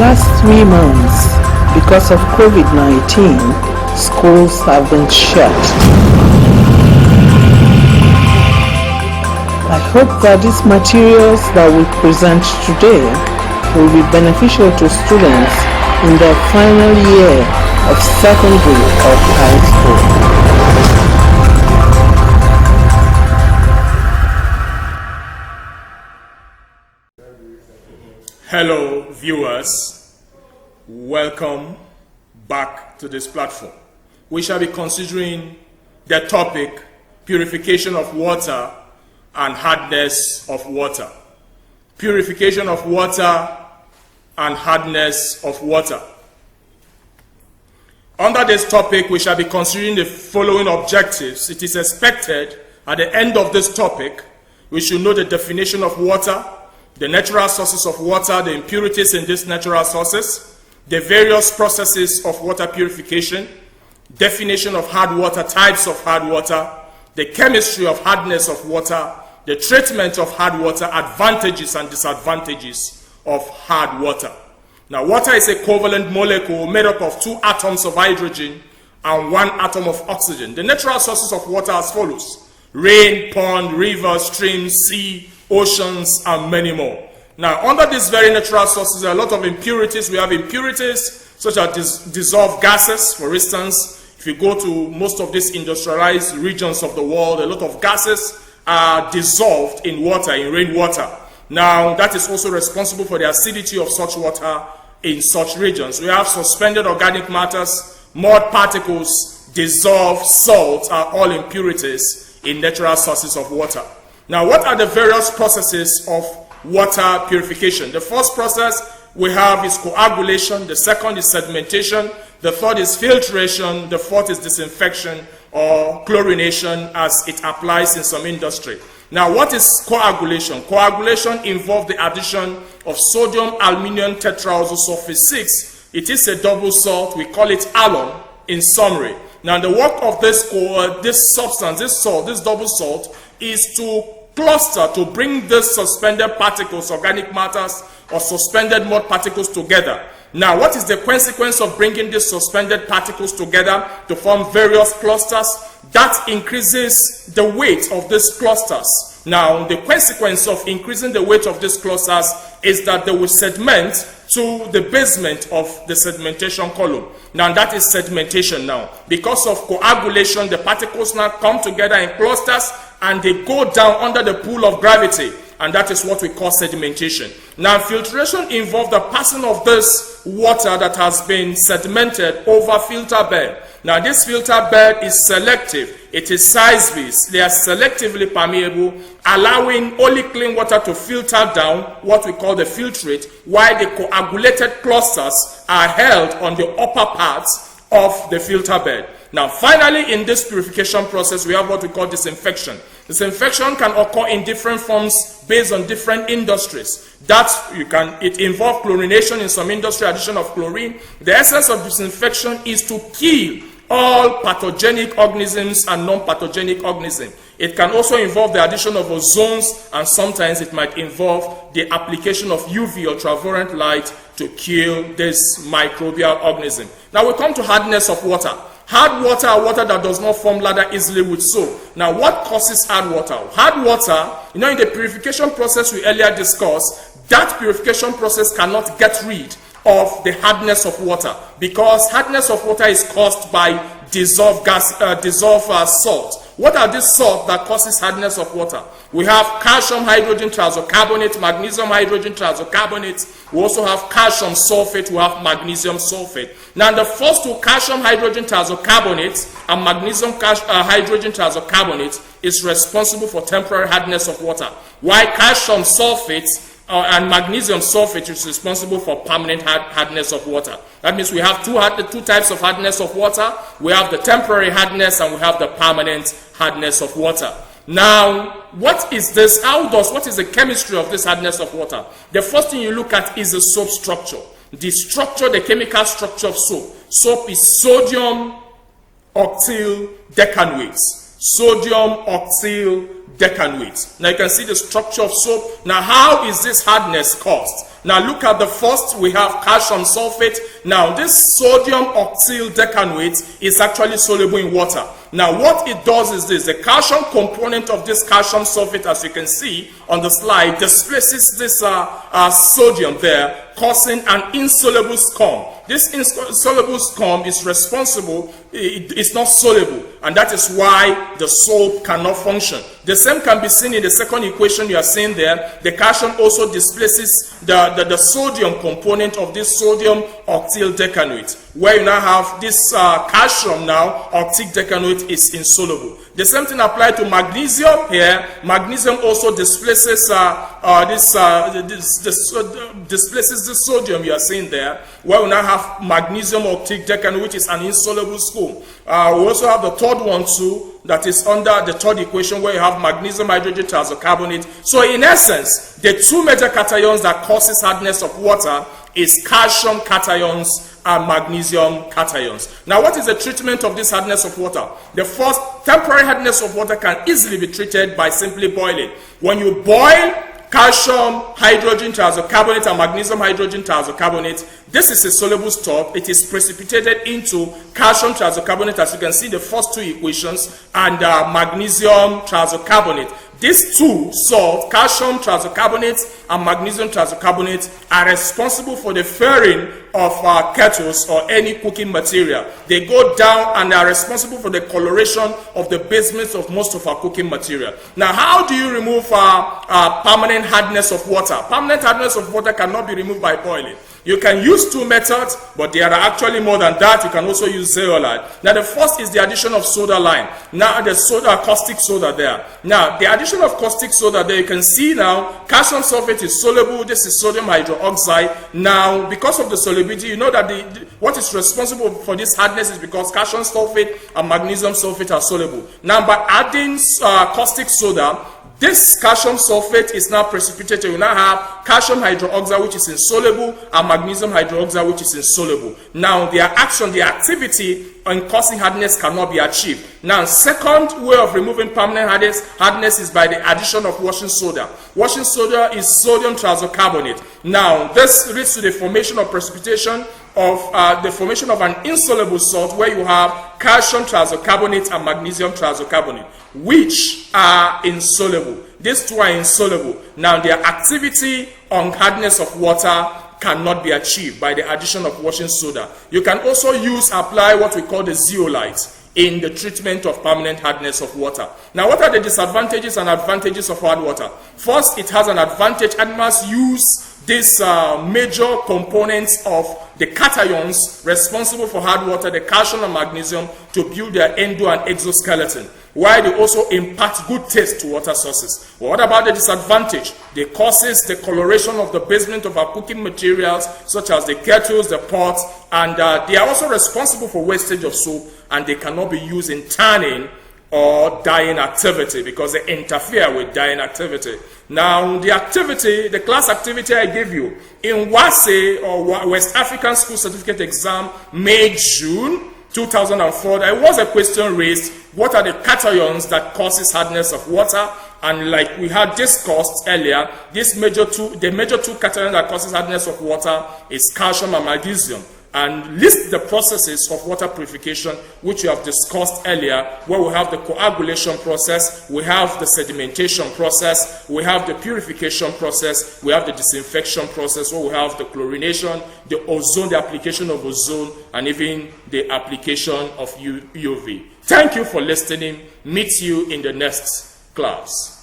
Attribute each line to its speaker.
Speaker 1: last 3 months, because of COVID-19, schools have been shut. I hope that these materials that we present today will be beneficial to students in their final year of secondary or high school.
Speaker 2: Hello viewers, welcome back to this platform. We shall be considering the topic purification of water and hardness of water. Purification of water and hardness of water. Under this topic, we shall be considering the following objectives. It is expected at the end of this topic, we should know the definition of water, the natural sources of water, the impurities in these natural sources, the various processes of water purification, definition of hard water, types of hard water, the chemistry of hardness of water, the treatment of hard water, advantages and disadvantages of hard water. Now, water is a covalent molecule made up of 2 atoms of hydrogen and 1 atom of oxygen. The natural sources of water are as follows: rain, pond, river, stream, sea, oceans, and many more. Now, under these very natural sources, there are a lot of impurities. We have impurities such as dissolved gases. For instance, if you go to most of these industrialized regions of the world, a lot of gases are dissolved in water, in rainwater. Now, that is also responsible for the acidity of such water in such regions. We have suspended organic matters, mud particles, dissolved salts are all impurities in natural sources of water. Now, what are the various processes of water purification? The first process we have is coagulation, the second is sedimentation, the third is filtration, the fourth is disinfection or chlorination as it applies in some industry. Now, what is coagulation? Coagulation involves the addition of sodium aluminum tetraoxosulfate 6. It is a double salt. We call it alum in summary. Now, the work of this substance, this salt, this double salt, is to cluster, to bring these suspended particles, organic matters, or suspended mud particles together. Now, what is the consequence of bringing these suspended particles together to form various clusters? That increases the weight of these clusters. Now, the consequence of increasing the weight of these clusters is that they will sediment to the basement of the sedimentation column. Now, that is sedimentation now. Because of coagulation, the particles now come together in clusters and they go down under the pull of gravity. And that is what we call sedimentation. Now, filtration involves the passing of this water that has been sedimented over filter bed. Now, this filter bed is selective. It is size-based. They are selectively permeable, allowing only clean water to filter down, what we call the filtrate, while the coagulated clusters are held on the upper parts of the filter bed. Now, finally, in this purification process, we have what we call disinfection. Disinfection can occur in different forms based on different industries. It involves chlorination in some industry, addition of chlorine. The essence of disinfection is to kill all pathogenic organisms and non-pathogenic organisms. It can also involve the addition of ozones, and sometimes it might involve the application of UV, ultraviolet light, to kill this microbial organism. Now we come to hardness of water. Hard water are water that does not form lather easily with soap. Now, what causes hard water? Hard water, in the purification process we earlier discussed, that purification process cannot get rid of the hardness of water, because hardness of water is caused by dissolved salt. What are these salts that causes hardness of water? We have calcium hydrogen triazocarbonate, magnesium hydrogen triazocarbonate. We also have calcium sulfate, we have magnesium sulfate. Now, the first two, calcium hydrogen triazocarbonate and magnesium hydrogen triazocarbonate, is responsible for temporary hardness of water, while calcium sulfate and magnesium sulfate is responsible for permanent hardness of water. That means we have two types of hardness of water. We have the temporary hardness and we have the permanent hardness of water. Now, what is this? What is the chemistry of this hardness of water? The first thing you look at is the soap structure. The chemical structure of soap. Soap is sodium octyl decanoate. Sodium octyl decanoate. Now you can see the structure of soap. Now, how is this hardness caused? Now look at the first, we have calcium sulfate. Now this sodium octyl decanoate is actually soluble in water. Now what it does is this: the calcium component of this calcium sulfate, as you can see on the slide, displaces this sodium there, causing an insoluble scum. This insoluble scum is responsible, it's not soluble, and that is why the soap cannot function. The same can be seen in the second equation you are seeing there. The calcium also displaces the sodium component of this sodium octyl decanoate, where you now have this calcium now, octyl decanoate is insoluble. The same thing applies to magnesium here. Magnesium also displaces displaces the sodium you are seeing there, where we now have magnesium octyl decanoate, which is an insoluble scum. We also have the third one too, that is under the third equation, where you have magnesium hydrogen thiazocarbonate. So in essence, the two major cations that causes hardness of water is calcium cations and magnesium cations. Now, what is the treatment of this hardness of water? The first, temporary hardness of water can easily be treated by simply boiling. When you boil calcium hydrogen thiazocarbonate and magnesium hydrogen thiazocarbonate, this is a soluble stuff. It is precipitated into calcium thiazocarbonate, as you can see in the first two equations, and magnesium thiazocarbonate. These two salts, calcium thiazocarbonate and magnesium thiazocarbonate, are responsible for the fairing of kettles or any cooking material. They go down and are responsible for the coloration of the basement of most of our cooking material. Now, how do you remove permanent hardness of water? Permanent hardness of water cannot be removed by boiling. You can use two methods, but there are actually more than that. You can also use zeolite. Now, the first is the addition of soda lime. Now, the caustic soda there. Now, the addition of caustic soda there, you can see now, calcium sulfate is soluble. This is sodium hydroxide. Now, because of the solubility, you know that what is responsible for this hardness is because calcium sulfate and magnesium sulfate are soluble. Now, by adding caustic soda, this calcium sulfate is now precipitated. You now have calcium hydroxide, which is insoluble, and magnesium hydroxide, which is insoluble. Now, their action, the activity in causing hardness cannot be achieved. Now, second way of removing permanent hardness is by the addition of washing soda. Washing soda is sodium thiazocarbonate. Now, this leads to the formation of precipitation of the formation of an insoluble salt, where you have calcium thiazocarbonate and magnesium thiazocarbonate, which are insoluble. These two are insoluble. Now, their activity on hardness of water cannot be achieved by the addition of washing soda. You can also apply what we call the zeolite in the treatment of permanent hardness of water. Now, what are the disadvantages and advantages of hard water? First, it has an advantage. Animals use these major components of the cations responsible for hard water, the calcium and magnesium, to build their endo and exoskeleton, while they also impart good taste to water sources. But what about the disadvantage? They causes the coloration of the basement of our cooking materials, such as the kettles, the pots, and they are also responsible for wastage of soap, and they cannot be used in tanning or dyeing activity because they interfere with dyeing activity. Now, the class activity I gave you in WASE, or West African School Certificate Exam, May-June 2004, there was a question raised: what are the cations that causes hardness of water? And like we had discussed earlier, the major two cations that causes hardness of water is calcium and magnesium. And list the processes of water purification, which we have discussed earlier, where we have the coagulation process, we have the sedimentation process, we have the purification process, we have the disinfection process, where we have the chlorination, the ozone, the application of ozone, and even the application of UV. Thank you for listening. Meet you in the next class.